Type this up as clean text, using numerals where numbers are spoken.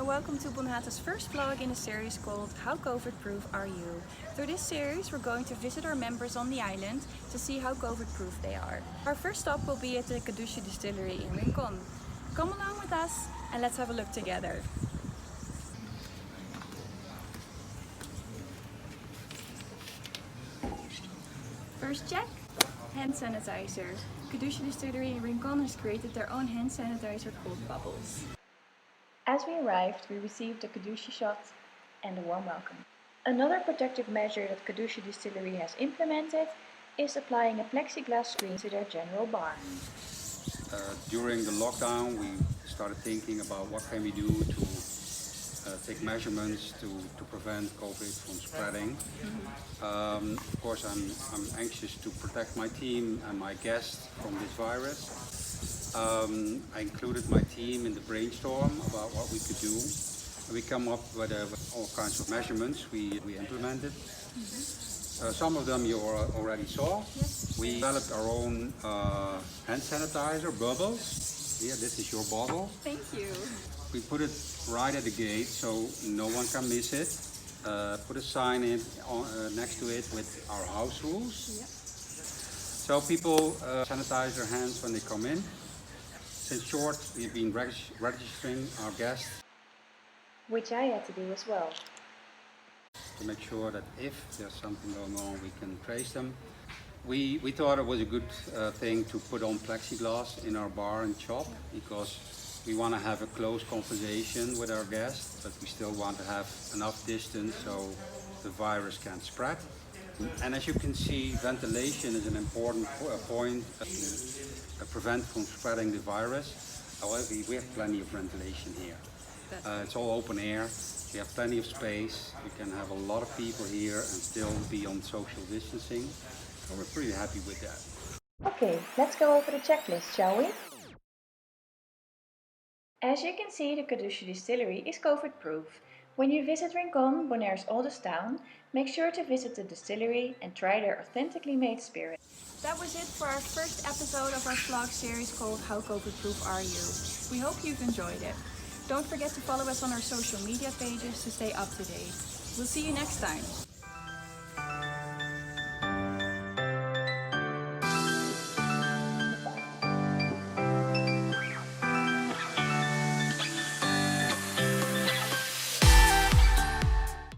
welcome to BONHATA's first vlog in a series called How COVID-Proof Are You? Through this series we're going to visit our members on the island to see how COVID-proof they are. Our first stop will be at the Cadushy Distillery in Rincon. Come along with us and let's have a look together. First check, hand sanitizer. Cadushy Distillery in Rincon has created their own hand sanitizer called Bubbles. As we arrived, we received a Cadushy shot and a warm welcome. Another protective measure that Cadushy Distillery has implemented is applying a plexiglass screen to their general bar. During the lockdown, we started thinking about what can we do to take measurements to prevent COVID from spreading. Of course, I'm anxious to protect my team and my guests from this virus. I included my team in the brainstorm about what we could do. We come up with all kinds of measurements we implemented. Some of them you already saw. Yes. We developed our own hand sanitizer, Bubbles. Here, this is your bottle. Thank you. We put it right at the gate so no one can miss it. Put a sign in next to it with our house rules. Yep. So people sanitize their hands when they come in. Since short, we've been registering our guests. Which I had to do as well. To make sure that if there's something going on, we can trace them. We thought it was a good thing to put on plexiglass in our bar and shop because we want to have a close conversation with our guests, but we still want to have enough distance so the virus can't spread. And as you can see, ventilation is an important point to prevent from spreading the virus. However, we have plenty of ventilation here. It's all open air. We have plenty of space. We can have a lot of people here and still be on social distancing. So we're pretty happy with that. Okay, let's go over the checklist, shall we? As you can see, the Cadushy Distillery is COVID-proof. When you visit Rincon, Bonaire's oldest town, make sure to visit the distillery and try their authentically made spirit. That was it for our first episode of our vlog series called How COVID-Proof Are You? We hope you've enjoyed it. Don't forget to follow us on our social media pages to stay up to date. We'll see you next time.